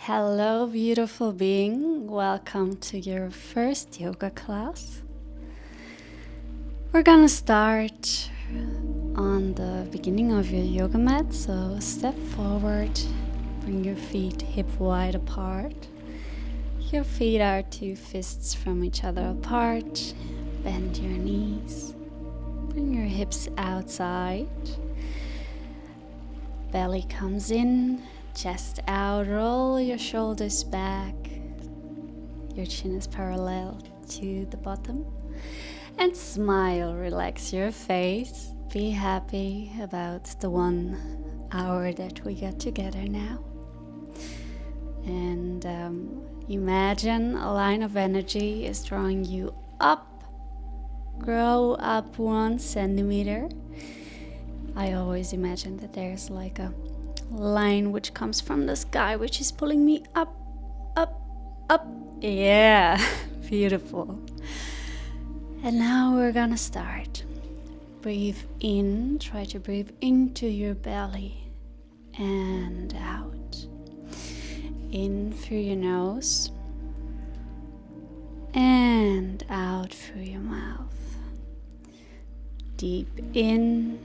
Hello, beautiful being. Welcome to your first yoga class. We're gonna start on the beginning of your yoga mat. So step forward, bring your feet hip wide apart. Your feet are 2 fists from each other apart. Bend your knees. Bring your hips outside. Belly comes in. Chest out, roll your shoulders back. Your chin is parallel to the bottom. And smile, relax your face. Be happy about the 1 hour that we got together now. And imagine a line of energy is drawing you up. Grow up 1 centimeter. I always imagine that there's like a line which comes from the sky, which is pulling me up, up, up. Yeah, beautiful. And now we're gonna start. Breathe in, try to breathe into your belly and out. In through your nose and out through your mouth. Deep in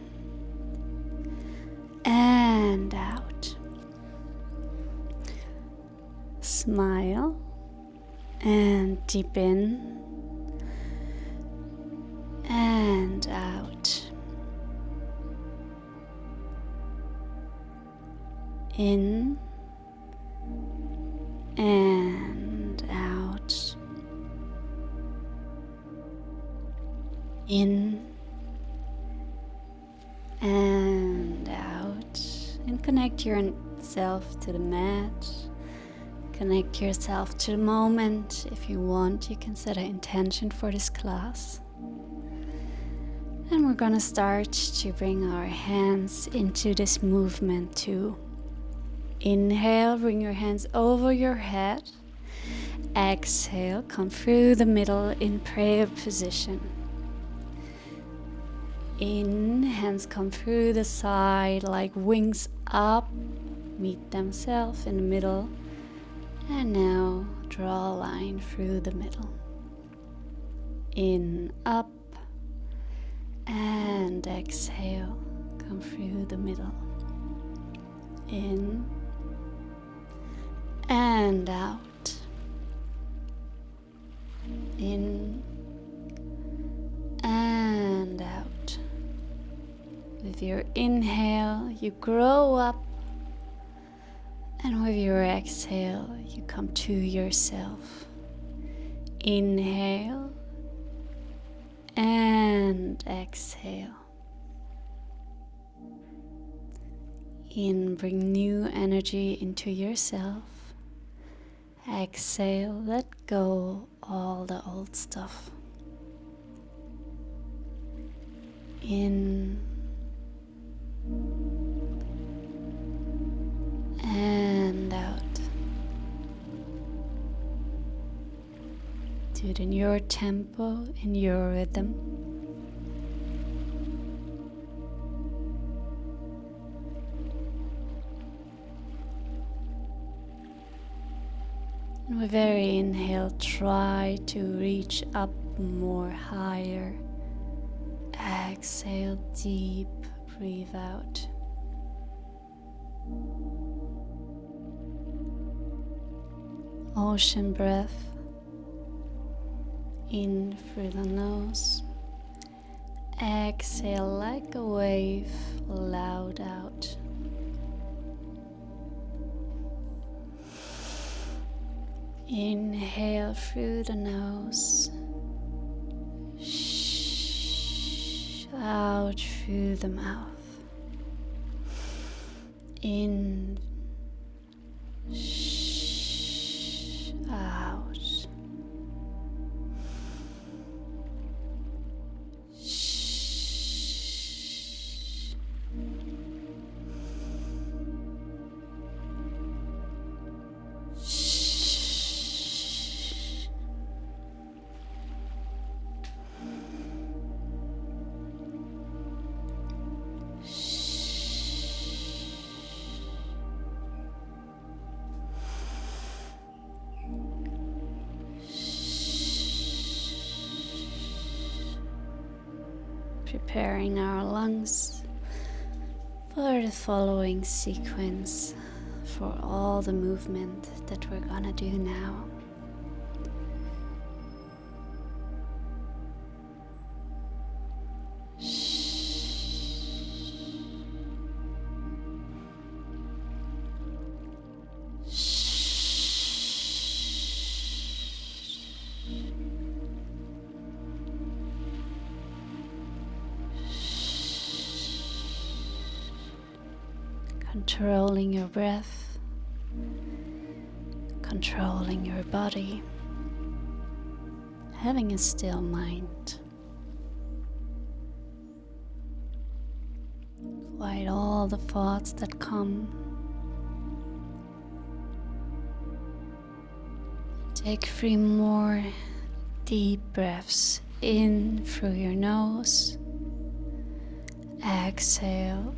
and out. Smile and deep in and out. In and out. In and out. And connect yourself to the mat. Connect yourself to the moment. If you want, you can set an intention for this class. And we're gonna start to bring our hands into this movement too. Inhale, bring your hands over your head. Exhale, come through the middle in prayer position. In, hands come through the side like wings up, meet themselves in the middle. And now draw a line through the middle. In, up, and exhale, come through the middle. In, and out. In, and out. With your inhale, you grow up, and with your exhale, you come to yourself. Inhale and exhale. In, bring new energy into yourself. Exhale, let go all the old stuff. In and out. Do it in your tempo, in your rhythm. And with every inhale, try to reach up more higher. Exhale deep, breathe out. Ocean breath. In through the nose. Exhale like a wave, loud out. Inhale through the nose. Out through the mouth. In, out. preparing our lungs for the following sequence, for all the movement that we're gonna do now. Controlling your breath, controlling your body, having a still mind. Quiet all the thoughts that come. Take 3 more deep breaths in through your nose. Exhale.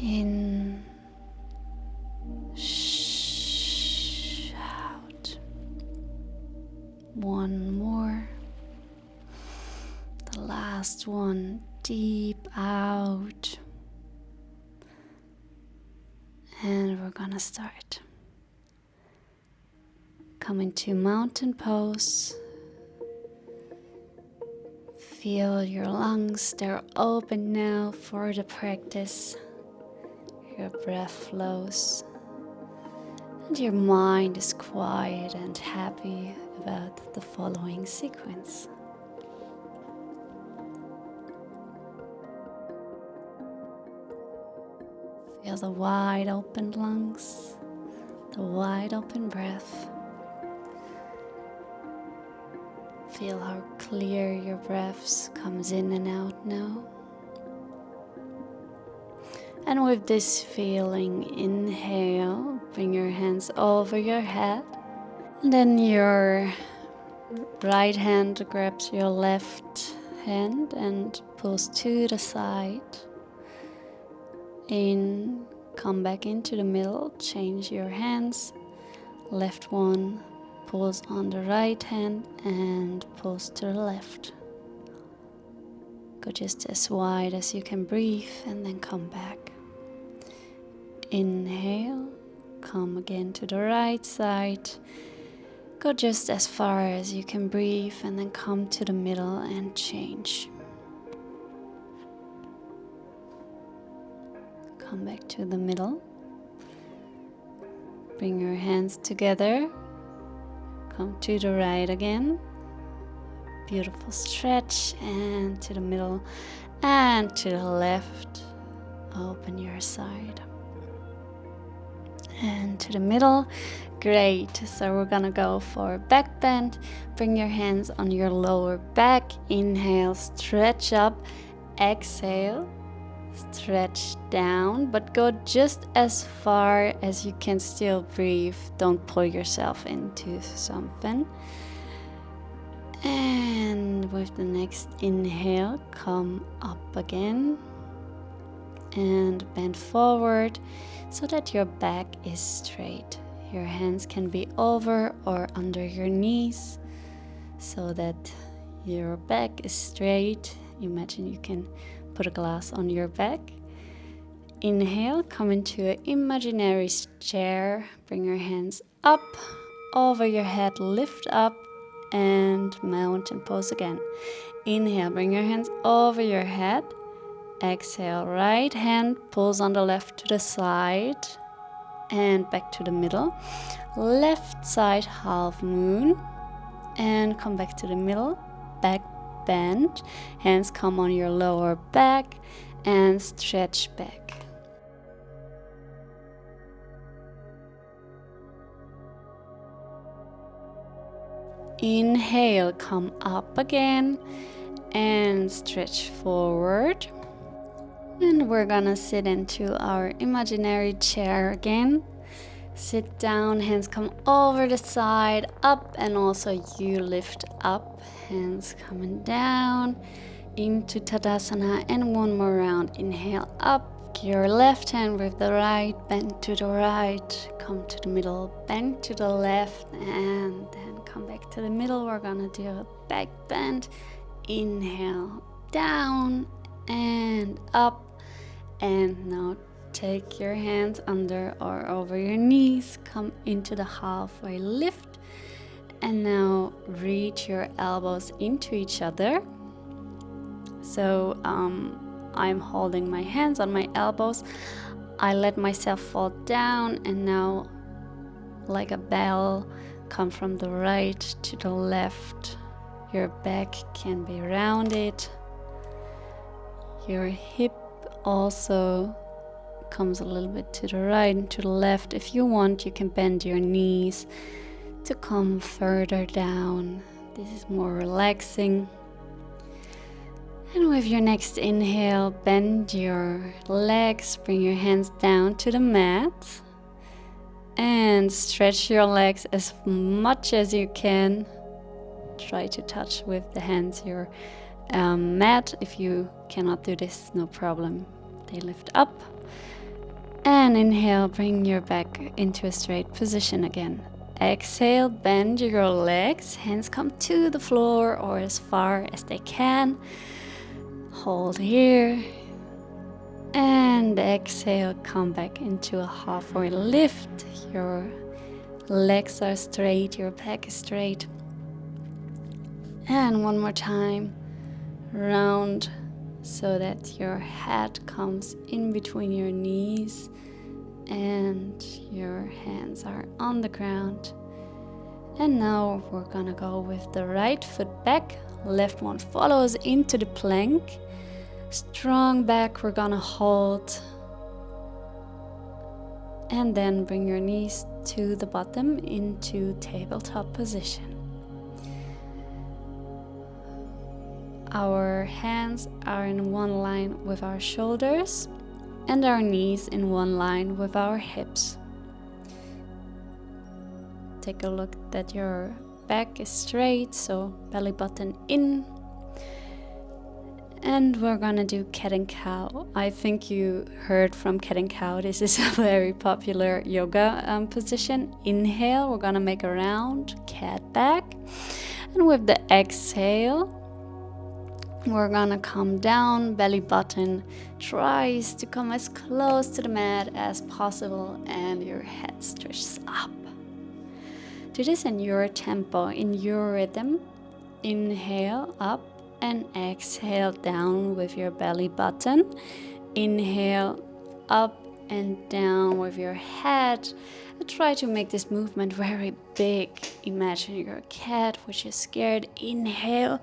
In, out. 1 more. The last one, deep out. And we're gonna start. Come into mountain pose. Feel your lungs, they're open now for the practice. Your breath flows and your mind is quiet and happy about the following sequence. Feel the wide open lungs, the wide open breath. Feel how clear your breaths comes in and out now. And with this feeling, inhale, bring your hands over your head. And then your right hand grabs your left hand and pulls to the side. In, come back into the middle, change your hands. Left one pulls on the right hand and pulls to the left. Go just as wide as you can breathe and then come back. Inhale, come again to the right side. Go just as far as you can breathe and then come to the middle and change. Come back to the middle. Bring your hands together. Come to the right again. Beautiful stretch, and to the middle and to the left. Open your side. And to the middle. Great. So we're gonna go for back bend. Bring your hands on your lower back. Inhale, stretch up. Exhale, stretch down, but go just as far as you can still breathe. Don't pull yourself into something. And with the next inhale, come up again and bend forward so that your back is straight. Your hands can be over or under your knees so that your back is straight. Imagine you can put a glass on your back. Inhale, come into an imaginary chair. Bring your hands up over your head, lift up, and mountain pose again. Inhale, bring your hands over your head. Exhale, right hand pulls on the left to the side and back to the middle. Left side half moon and come back to the middle. Back bend, hands come on your lower back and stretch back. Inhale, come up again and stretch forward. And we're gonna sit into our imaginary chair again. Sit down, hands come over the side, up, and also you lift up. Hands coming down into Tadasana, and one more round. Inhale up, your left hand with the right, bend to the right, come to the middle, bend to the left, and then come back to the middle. We're gonna do a back bend. Inhale, down and up. And now take your hands under or over your knees. Come into the halfway lift. And now reach your elbows into each other. So I'm holding my hands on my elbows. I let myself fall down, and now, like a bell, come from the right to the left. Your back can be rounded. Your hip also comes a little bit to the right and to the left. If you want, you can bend your knees to come further down. This is more relaxing. And with your next inhale, bend your legs, bring your hands down to the mat, and stretch your legs as much as you can. Try to touch with the hands your mat. If you cannot do this, no problem. They lift up. And inhale, bring your back into a straight position again. Exhale, bend your legs, hands come to the floor or as far as they can. Hold here, and exhale, come back into a halfway lift. Your legs are straight, your back is straight. And one more time, round so that your head comes in between your knees and your hands are on the ground. And now we're gonna go with the right foot back, left one follows into the plank. Strong back, we're gonna hold. And then bring your knees to the bottom into tabletop position. Our hands are in one line with our shoulders and our knees in one line with our hips. Take a look that your back is straight, so belly button in. And we're gonna do cat and cow. I think you heard from cat and cow. This is a very popular yoga position. Inhale, we're gonna make a round cat back. And with the exhale, we're gonna come down, belly button tries to come as close to the mat as possible, and your head stretches up. Do this in your tempo, in your rhythm. Inhale up and exhale down with your belly button. Inhale up and down with your head. And try to make this movement very big. Imagine you're a cat which is scared. Inhale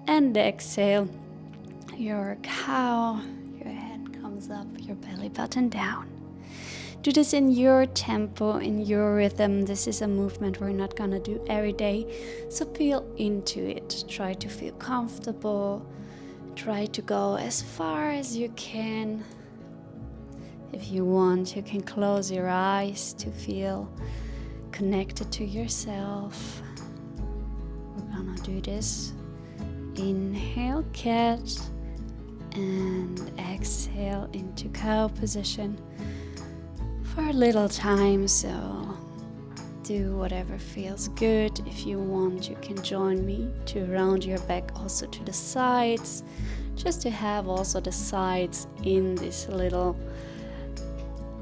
and exhale. You're a cow. Your head comes up, your belly button down. Do this in your tempo, in your rhythm. This is a movement we're not gonna do every day, so feel into it. Try to feel comfortable. Try to go as far as you can. If you want, you can close your eyes to feel connected to yourself. We're gonna do this. Inhale, cat, and exhale into cow position for a little time, so do whatever feels good. If you want, you can join me to round your back also to the sides, just to have also the sides in this little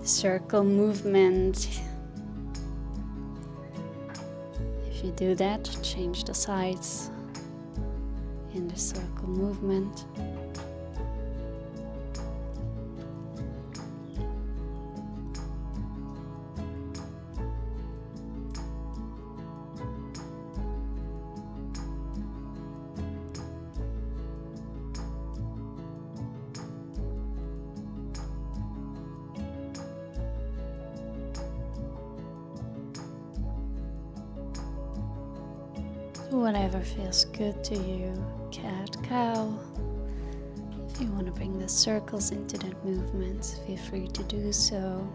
circle movement. If you do that, change the sides in the circle movement. Whatever feels good to you, cat, cow. If you want to bring the circles into that movement, feel free to do so.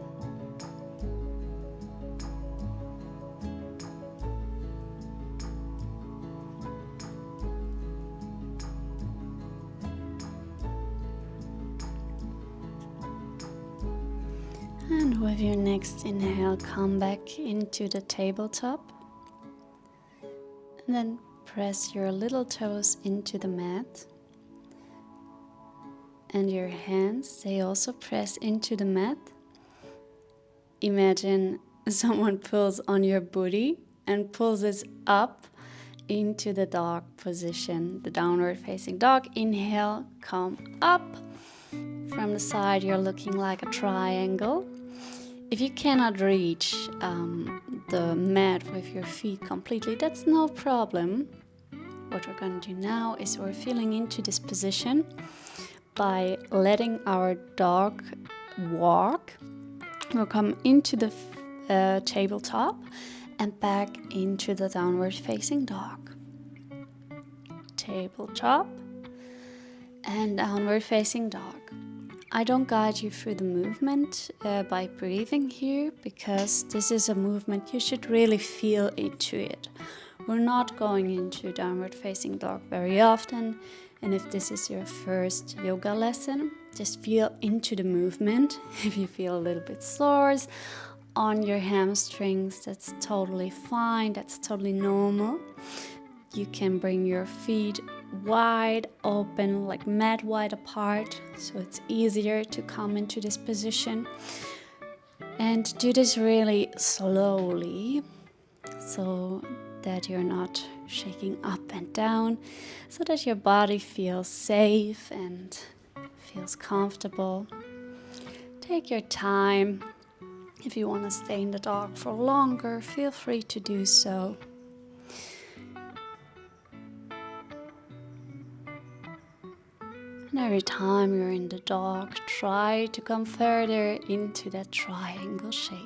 And with your next inhale, come back into the tabletop. And then press your little toes into the mat. And your hands, they also press into the mat. Imagine someone pulls on your booty and pulls it up into the dog position, the downward facing dog. Inhale, come up. From the side, you're looking like a triangle. If you cannot reach the mat with your feet completely, that's no problem. What we're going to do now is we're feeling into this position by letting our dog walk. We'll come into the tabletop and back into the downward facing dog. Tabletop and downward facing dog. I don't guide you through the movement by breathing here, because this is a movement you should really feel into it. We're not going into downward facing dog very often, and if this is your first yoga lesson, just feel into the movement. If you feel a little bit sore on your hamstrings, that's totally fine, that's totally normal. You can bring your feet wide open, like mat wide apart, so it's easier to come into this position. And do this really slowly, so that you're not shaking up and down, so that your body feels safe and feels comfortable. Take your time. If you want to stay in the dog for longer, feel free to do so. And every time you're in the dog, try to come further into that triangle shape.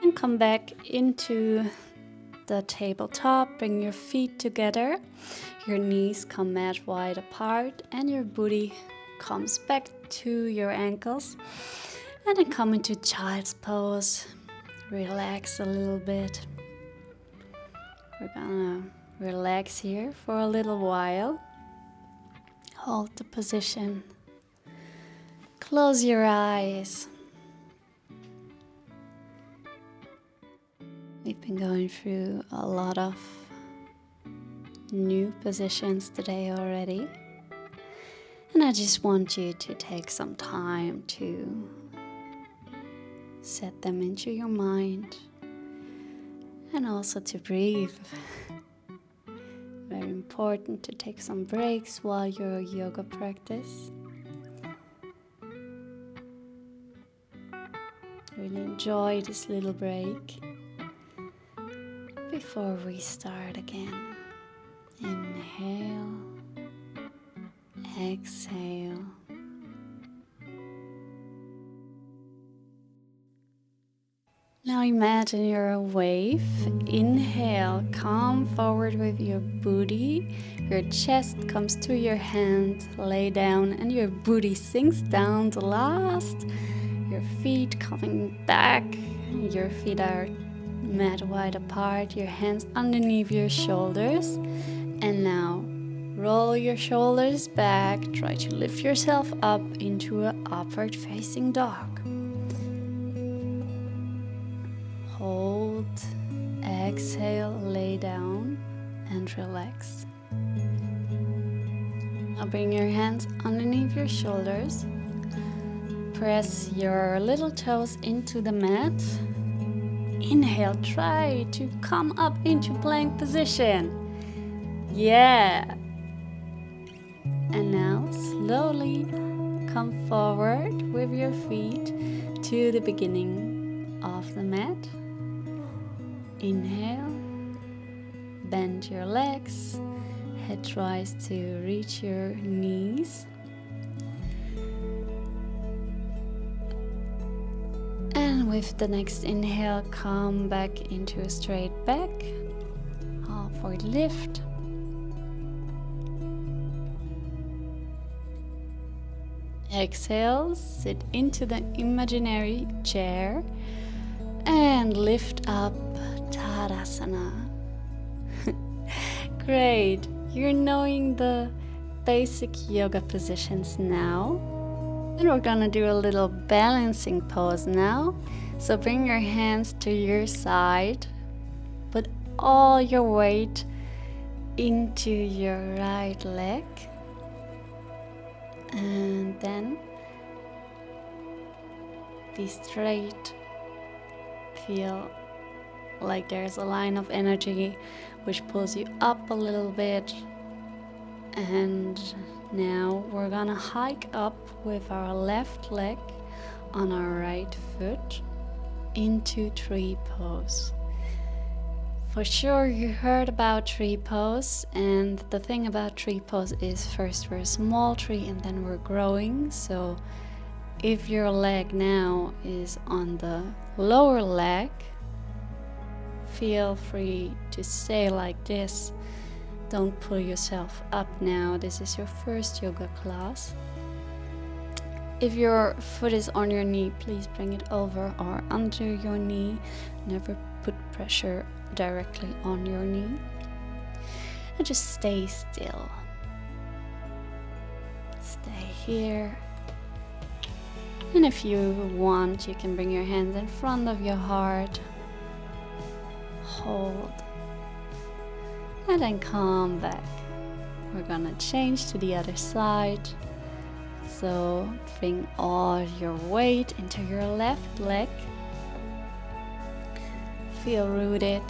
And come back into the tabletop. Bring your feet together. Your knees come mat wide apart and your booty comes back to your ankles. And then come into child's pose. Relax a little bit. We're gonna relax here for a little while. Hold the position. Close your eyes. We've been going through a lot of new positions today already. And I just want you to take some time to set them into your mind. And also to breathe. Very important to take some breaks while you're yoga practice. Really enjoy this little break before we start again. Inhale, exhale. Now imagine you're a wave. Inhale, come forward with your booty. Your chest comes to your hand, lay down, and your booty sinks down the last. Your feet coming back. Your feet are mat wide apart, your hands underneath your shoulders. And now roll your shoulders back. Try to lift yourself up into an upward facing dog. Hold, exhale, lay down and relax. Now bring your hands underneath your shoulders. Press your little toes into the mat. Inhale, try to come up into plank position. Yeah. And now slowly come forward with your feet to the beginning of the mat. Inhale, bend your legs, head tries to reach your knees. And with the next inhale, come back into a straight back, halfward lift. Exhale, sit into the imaginary chair and lift up. Tadasana. Great, you're knowing the basic yoga positions now. And we're gonna do a little balancing pose now. So bring your hands to your side, put all your weight into your right leg, and then be straight. Feel like there's a line of energy which pulls you up a little bit. And now we're gonna hike up with our left leg on our right foot into tree pose. For sure you heard about tree pose, and the thing about tree pose is first we're a small tree and then we're growing. So if your leg now is on the lower leg, feel free to stay like this. Don't pull yourself up now. This is your first yoga class. If your foot is on your knee, please bring it over or under your knee. Never put pressure directly on your knee. And just stay still. Stay here. And if you want, you can bring your hands in front of your heart. Hold. And then come back. We're gonna change to the other side. So bring all your weight into your left leg. Feel rooted,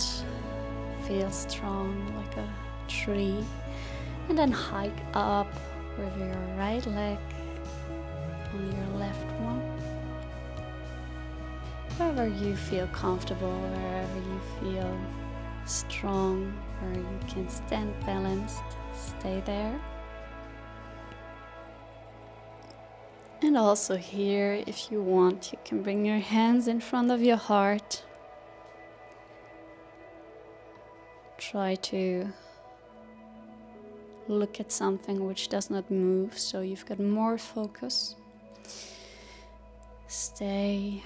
feel strong like a tree. And then hike up with your right leg on your left one. Wherever you feel comfortable, wherever you feel strong, where you can stand balanced, stay there. And also here, if you want, you can bring your hands in front of your heart. Try to look at something which does not move, so you've got more focus. Stay.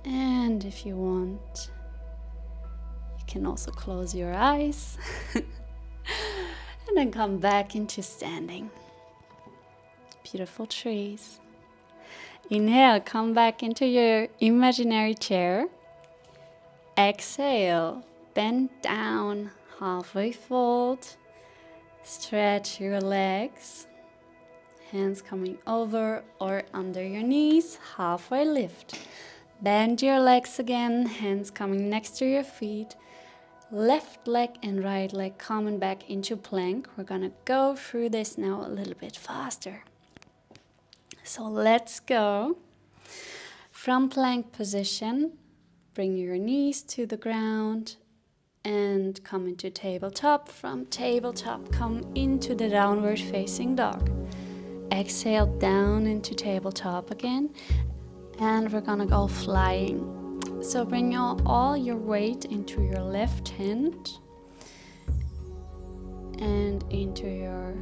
And if you want, you can also close your eyes and then come back into standing. Beautiful trees. Inhale, come back into your imaginary chair. Exhale, bend down, halfway fold. Stretch your legs. Hands coming over or under your knees, halfway lift. Bend your legs again, hands coming next to your feet. Left leg and right leg coming back into plank. We're gonna go through this now a little bit faster. So let's go. From plank position, bring your knees to the ground and come into tabletop. From tabletop, come into the downward facing dog. Exhale down into tabletop again. And we're gonna go flying. So bring all your weight into your left hand and into your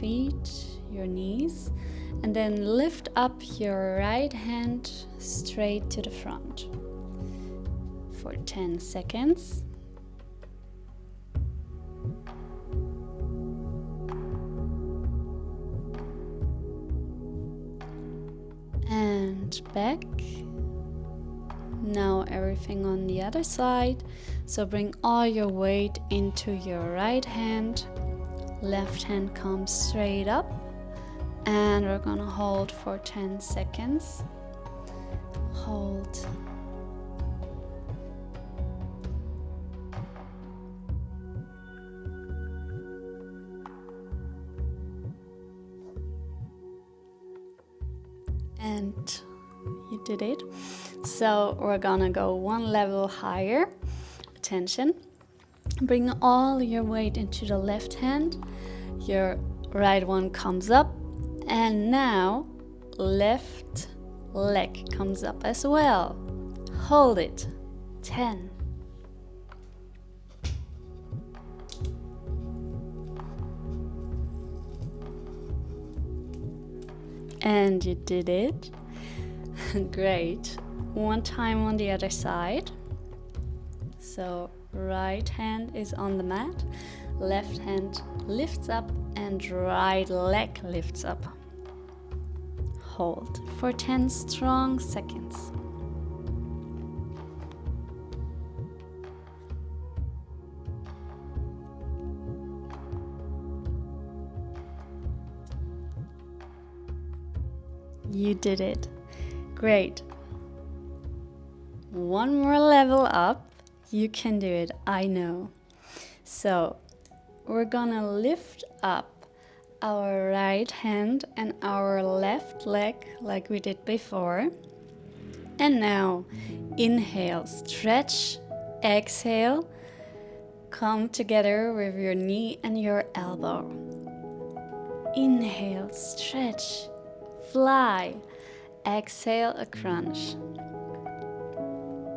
feet, your knees. And then lift up your right hand straight to the front for 10 seconds. And back. Now everything on the other side. So bring all your weight into your right hand. Left hand comes straight up. And we're gonna hold for 10 seconds. Hold. And you did it. So we're gonna go one level higher. Attention. Bring all your weight into the left hand. Your right one comes up. And now left leg comes up as well. Hold it. 10. And you did it. Great. One time on the other side. So right hand is on the mat, left hand lifts up and right leg lifts up. hold for 10 strong seconds. You did it. Great. One more level up. You can do it, I know. So, we're gonna lift up our right hand and our left leg like we did before. And now, inhale, stretch, exhale, come together with your knee and your elbow. Inhale, stretch, fly, exhale, a crunch.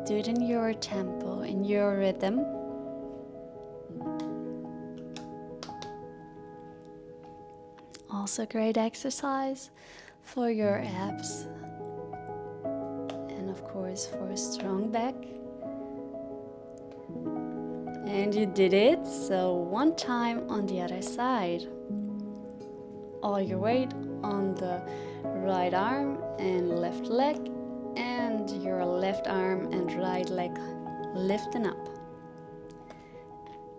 Do it in your tempo, in your rhythm. Also great exercise for your abs. And of course for a strong back. And you did it, so one time on the other side. All your weight on the right arm and left leg, and your left arm and right leg lifting up.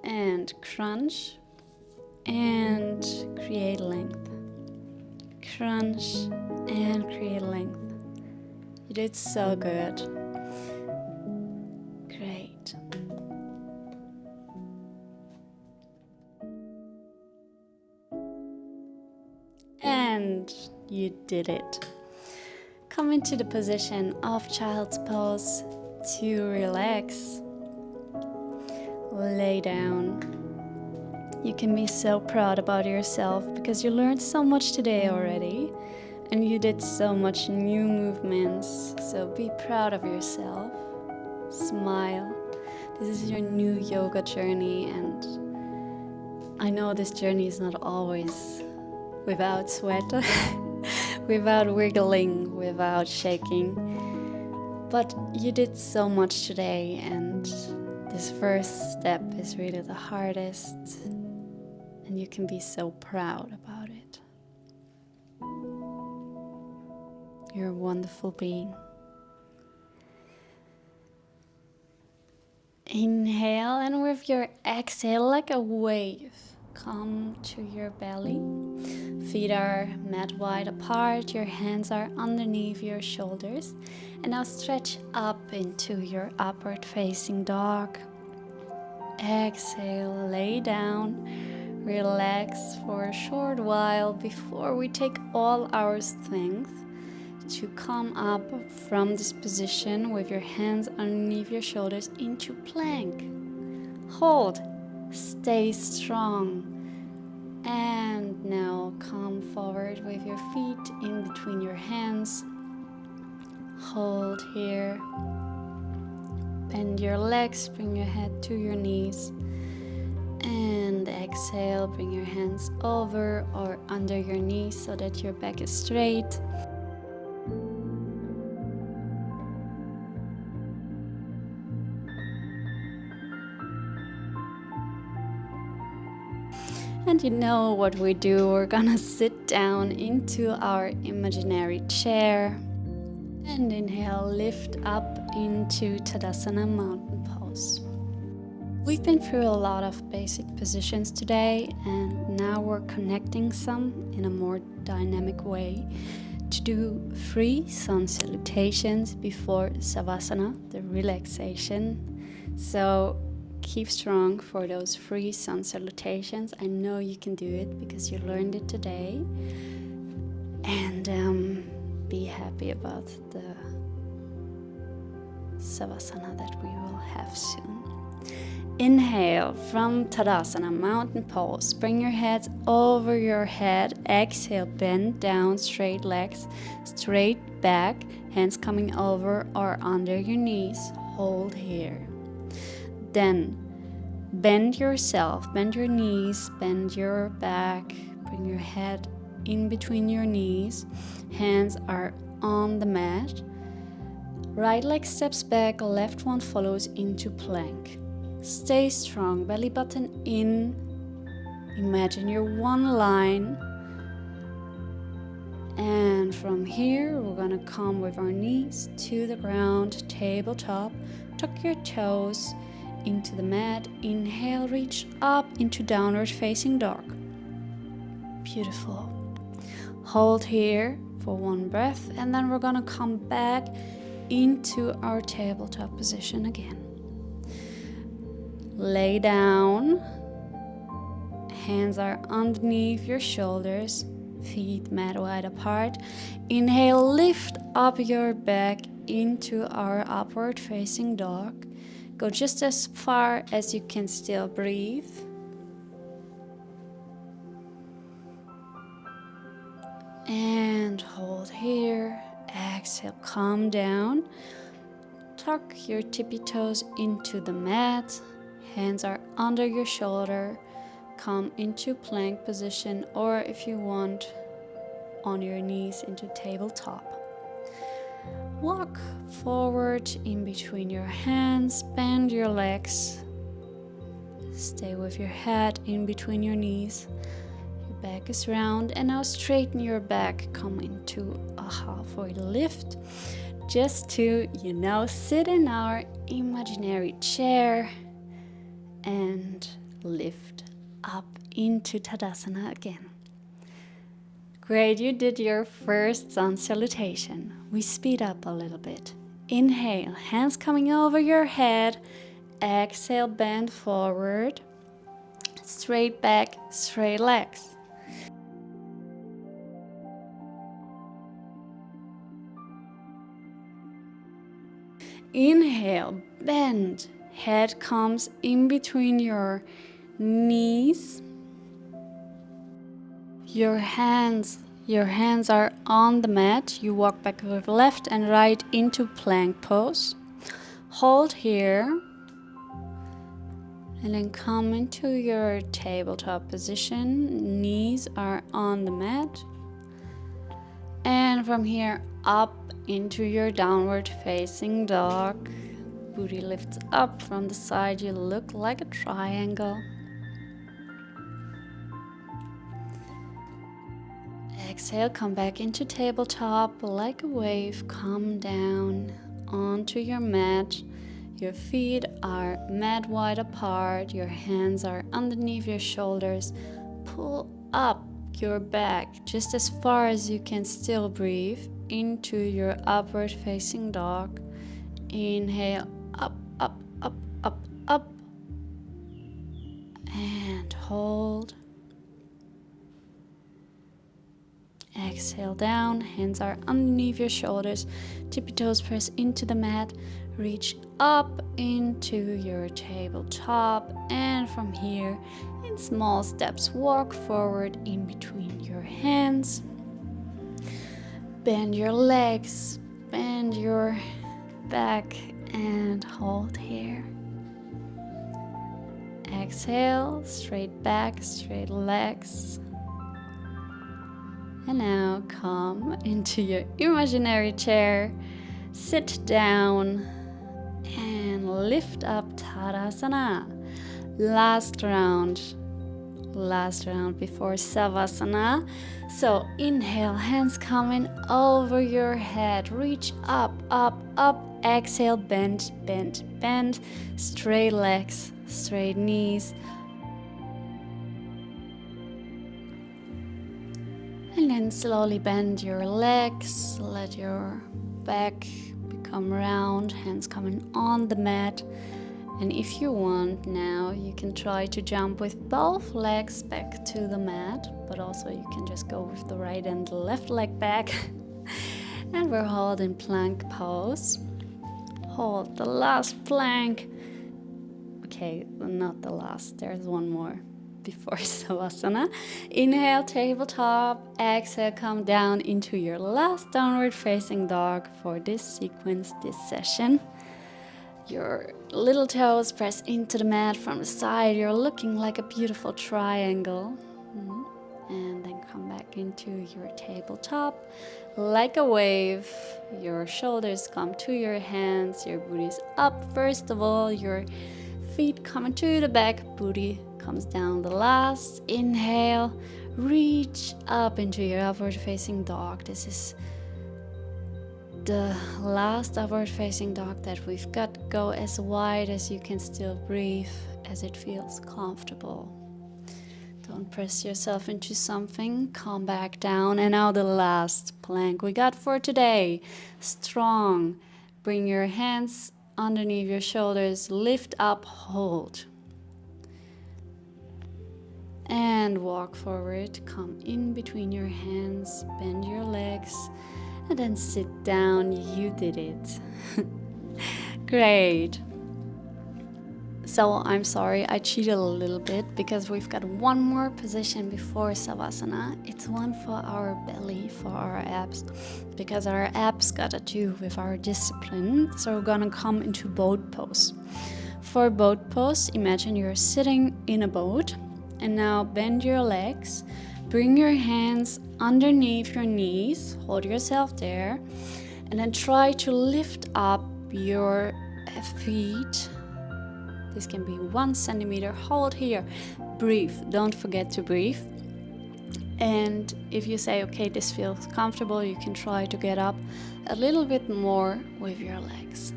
And crunch and create length. Crunch and create length. You did so good. Great. And you did it. Come into the position of child's pose to relax. Lay down. You can be so proud about yourself because you learned so much today already and you did so much new movements. So be proud of yourself. Smile. This is your new yoga journey, and I know this journey is not always without sweat, without wiggling, without shaking. But you did so much today, and this first step is really the hardest, and you can be so proud about it. You're a wonderful being. Inhale, and with your exhale, like a wave, come to your belly. Feet are mat wide apart, your hands are underneath your shoulders. And now stretch up into your upward facing dog. Exhale, lay down, relax for a short while before we take all our strength to come up from this position with your hands underneath your shoulders into plank. Hold, stay strong. And now come forward with your feet in between your hands. Hold here. Bend your legs, bring your head to your knees. And exhale, bring your hands over or under your knees so that your back is straight. And you know what we do, we're gonna sit down into our imaginary chair and inhale, lift up into Tadasana mountain pose. We've been through a lot of basic positions today, and now we're connecting some in a more dynamic way to do 3 sun salutations before Savasana, the relaxation. So keep strong for those 3 sun salutations. I know you can do it because you learned it today. And be happy about the Savasana that we will have soon. Inhale from Tadasana, mountain pose. Bring your head over your head. Exhale, bend down, straight legs, straight back. Hands coming over or under your knees. Hold here. Then bend yourself, bend your knees, bend your back. Bring your head in between your knees. Hands are on the mat. Right leg steps back, left one follows into plank. Stay strong, belly button in. Imagine you're one line. And from here, we're gonna come with our knees to the ground, tabletop. Tuck your toes into the mat. Inhale, reach up into downward facing dog. Beautiful. Hold here for one breath, and then we're gonna come back into our tabletop position again. Lay down. Hands are underneath your shoulders. Feet mat wide apart. Inhale, lift up your back into our upward facing dog. Go just as far as you can still breathe. And hold here. Exhale, calm down. Tuck your tippy toes into the mat. Hands are under your shoulder. Come into plank position, or if you want, on your knees into tabletop. Walk forward in between your hands, bend your legs. Stay with your head in between your knees. Your back is round, and now straighten your back. Come into a halfway lift, just to, sit in our imaginary chair and lift up into Tadasana again. Great, you did your first Sun Salutation. We speed up a little bit. Inhale, hands coming over your head. Exhale, bend forward. Straight back, straight legs. Inhale, bend. Head comes in between your knees. Your hands are on the mat. You walk back with left and right into plank pose. Hold here. And then come into your tabletop position. Knees are on the mat. And from here up into your downward facing dog. Booty lifts up from the side. You look like a triangle. Exhale, come back into tabletop like a wave. Come down onto your mat. Your feet are mat wide apart. Your hands are underneath your shoulders. Pull up your back just as far as you can still breathe into your upward facing dog. Inhale, up, up, up, up, up. And hold. Exhale down, hands are underneath your shoulders, tippy toes press into the mat, reach up into your tabletop, and from here, in small steps, walk forward in between your hands. Bend your legs, bend your back, and hold here. Exhale, straight back, straight legs. And now come into your imaginary chair, sit down and lift up Tadasana. Last round before Savasana. So inhale, hands coming over your head, reach up, up, up. Exhale, bend, bend, bend. Straight legs, straight knees. And then slowly bend your legs, let your back become round, hands coming on the mat. And if you want now, you can try to jump with both legs back to the mat, but also you can just go with the right and the left leg back. And we're holding plank pose. Hold the last plank. Okay, not the last, there's one more before Savasana. Inhale, tabletop. Exhale, come down into your last downward facing dog for this sequence, this session. Your little toes press into the mat from the side. You're looking like a beautiful triangle. And then come back into your tabletop like a wave. Your shoulders come to your hands. Your booty's up first of all. Your feet coming to the back. Booty comes down the last. Inhale, reach up into your upward facing dog. This is the last upward facing dog that we've got. Go as wide as you can still breathe, as it feels comfortable. Don't press yourself into something. Calm back down. And now the last plank we got for today. Strong. Bring your hands underneath your shoulders. Lift up, hold. And walk forward. Come in between your hands. Bend your legs. And then sit down. You did it. Great. So I'm sorry, I cheated a little bit because we've got one more position before Savasana. It's one for our belly, for our abs, because our abs gotta do with our discipline. So we're gonna come into boat pose. For boat pose, imagine you're sitting in a boat, and now bend your legs, bring your hands underneath your knees, hold yourself there, and then try to lift up your feet. This can be 1 centimeter. Hold here. Breathe. Don't forget to breathe. And if you say, okay, this feels comfortable, you can try to get up a little bit more with your legs.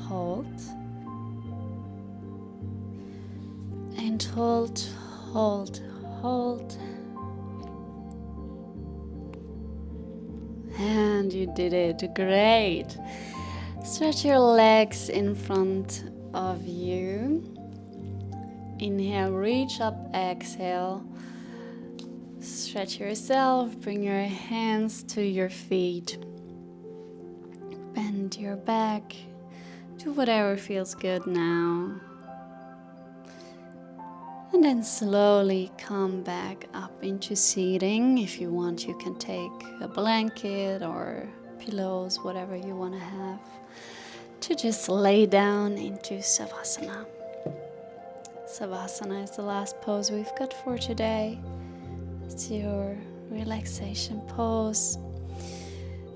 Hold. And hold, hold, hold. And you did it. Great. Stretch your legs in front of you. Inhale, reach up, exhale. Stretch yourself, bring your hands to your feet. Bend your back. Do whatever feels good now. And then slowly come back up into seating. If you want, you can take a blanket or pillows, whatever you want to have, to just lay down into Savasana. Savasana is the last pose we've got for today. It's your relaxation pose.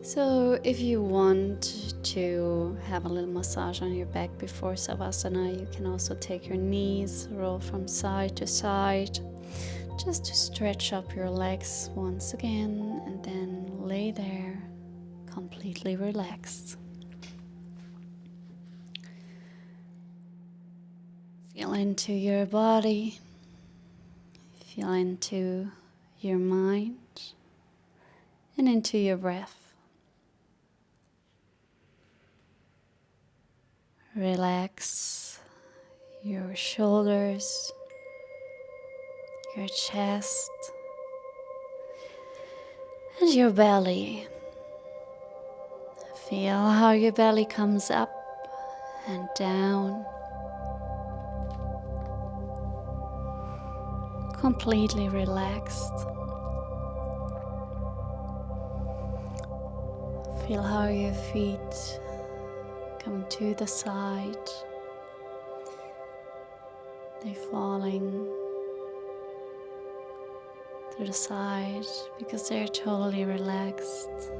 So if you want to have a little massage on your back before Savasana, you can also take your knees, roll from side to side, just to stretch up your legs once again, and then lay there completely relaxed. Feel into your body, feel into your mind, and into your breath. Relax your shoulders, your chest, and your belly. Feel how your belly comes up and down. Completely relaxed. Feel how your feet come to the side. They're falling to the side because they're totally relaxed.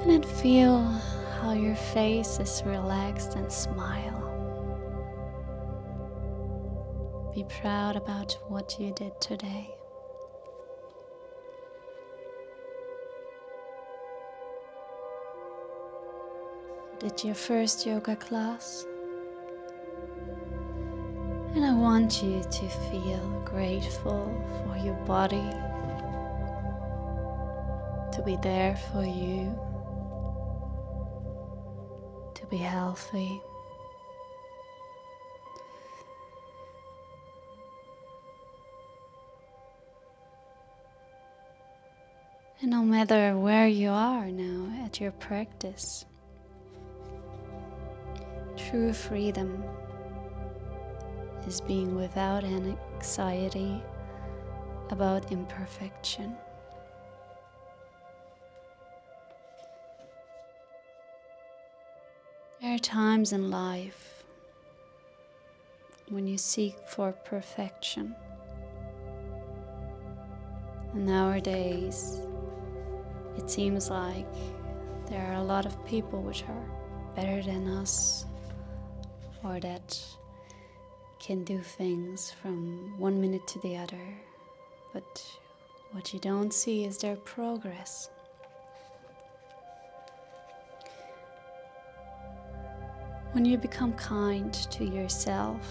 And then feel how your face is relaxed and smile. Be proud about what you did today. You did your first yoga class. And I want you to feel grateful for your body, to be there for you, to be healthy. And no matter where you are now at your practice, true freedom is being without an anxiety about imperfection. There are times in life when you seek for perfection. And nowadays, it seems like there are a lot of people which are better than us, or that can do things from one minute to the other, but what you don't see is their progress. When you become kind to yourself,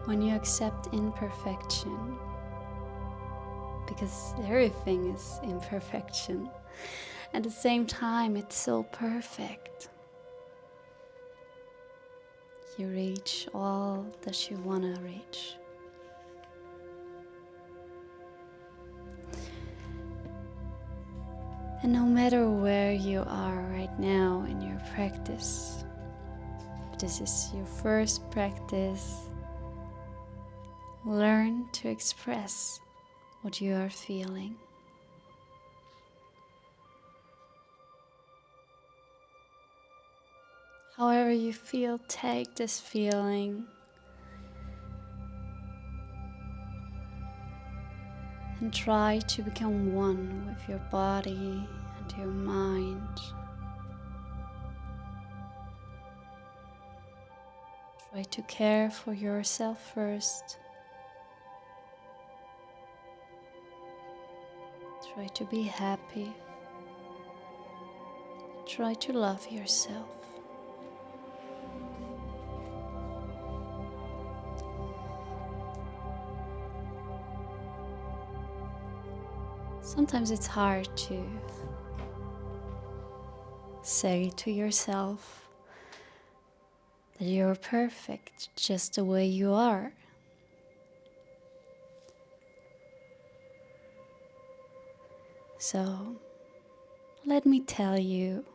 when you accept imperfection, because everything is imperfection, at the same time it's so perfect. You reach all that you want to reach. And no matter where you are right now in your practice, if this is your first practice, learn to express what you are feeling. However you feel, take this feeling and try to become one with your body and your mind. Try to care for yourself first. Try to be happy. Try to love yourself. Sometimes it's hard to say to yourself that you're perfect just the way you are. So let me tell you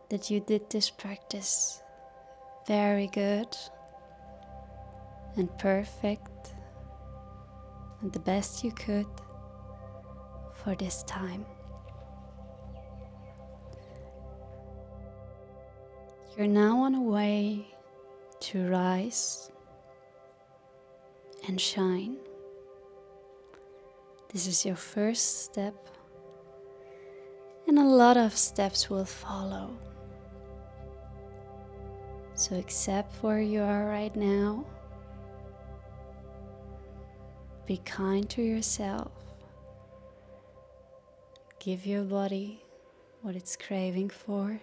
that you did this practice very good and perfect and the best you could for this time. You're now on a way to rise and shine. This is your first step, and a lot of steps will follow. So accept where you are right now. Be kind to yourself. Give your body what it's craving for.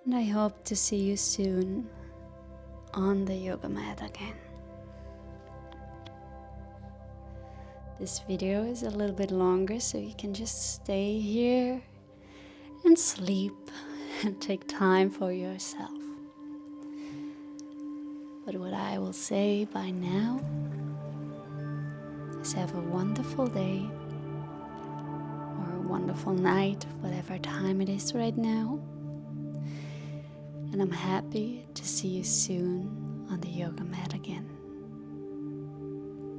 And I hope to see you soon on the yoga mat again. This video is a little bit longer, so you can just stay here and sleep and take time for yourself. But what I will say by now is have a wonderful day or a wonderful night, whatever time it is right now. And I'm happy to see you soon on the yoga mat again.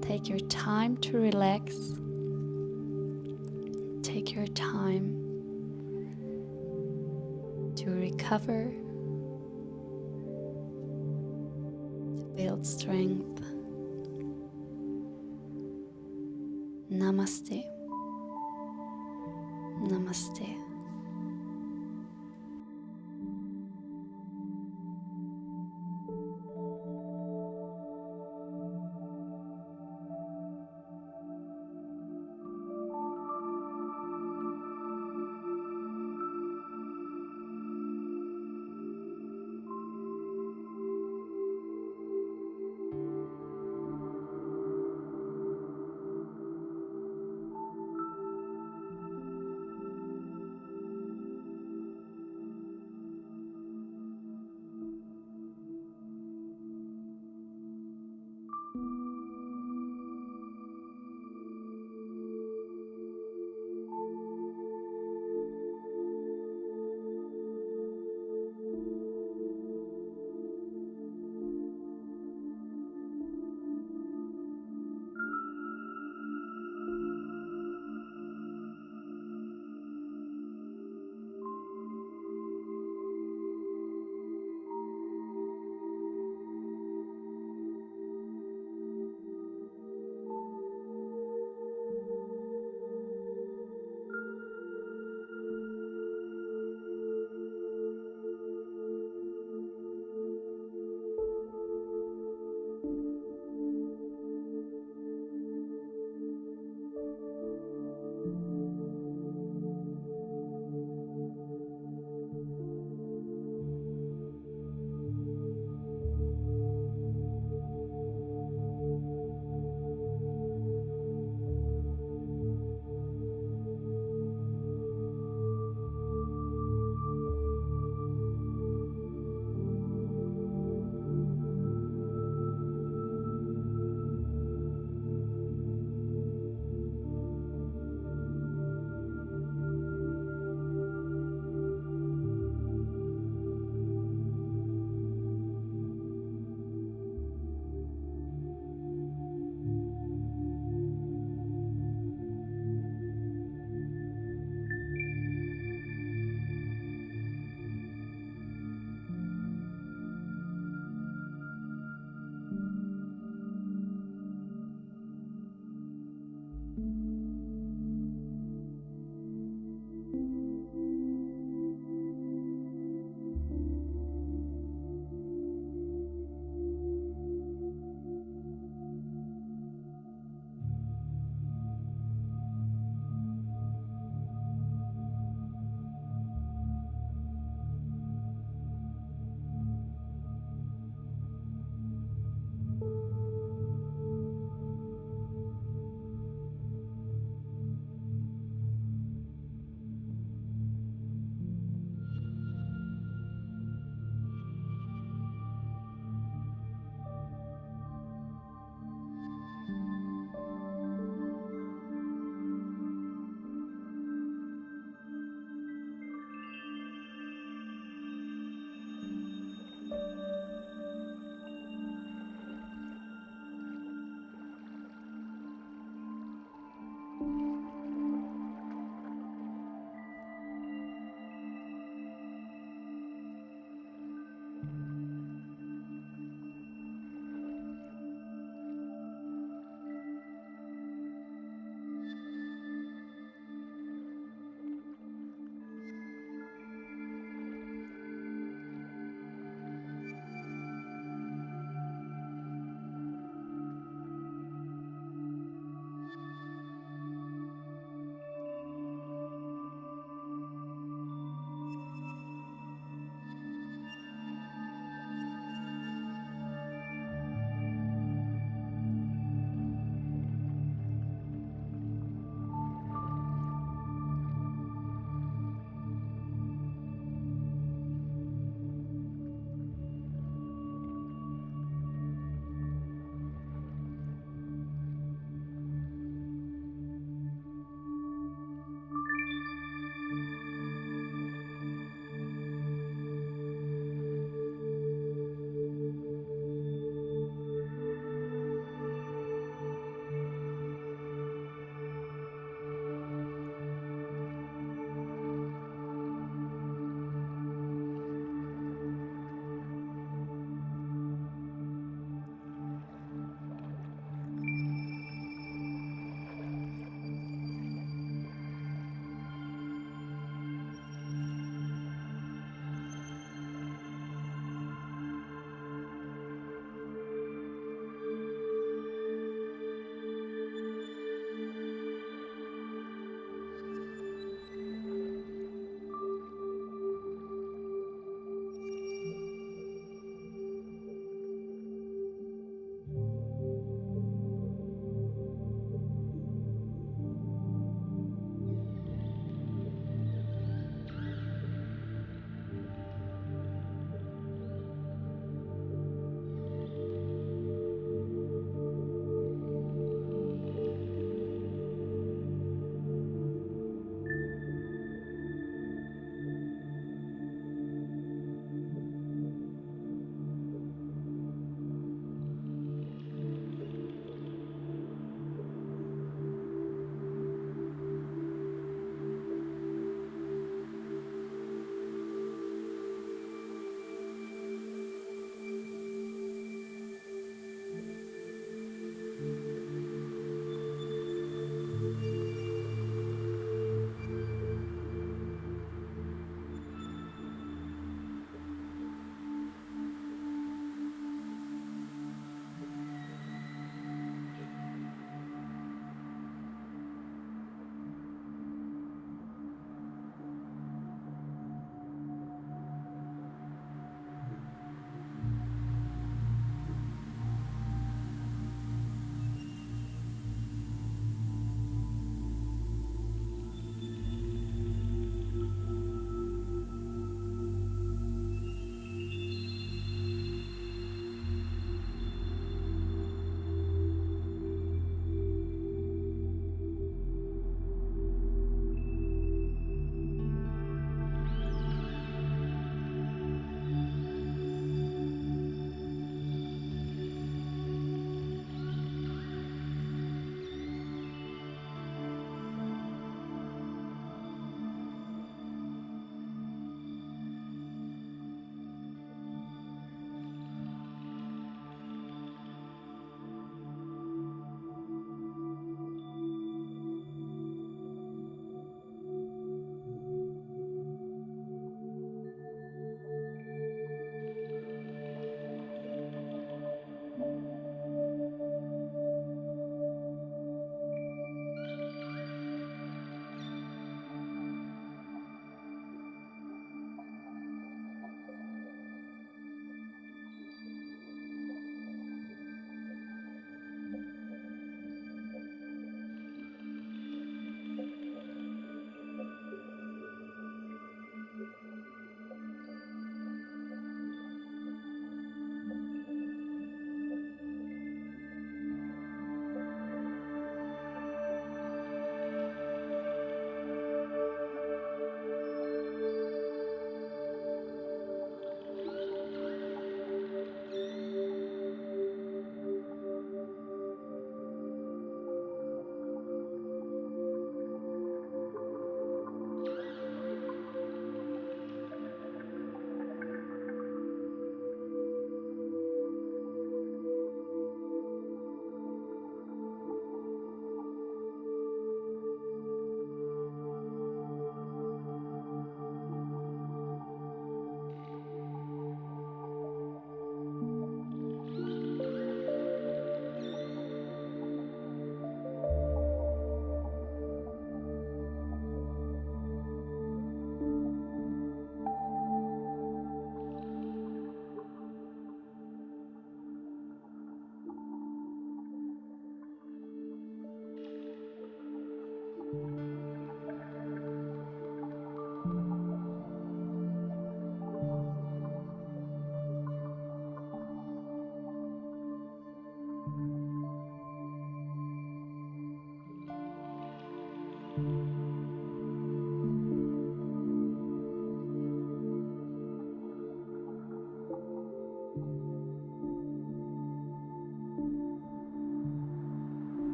Take your time to relax. Take your time to recover, to build strength. Namaste. Namaste.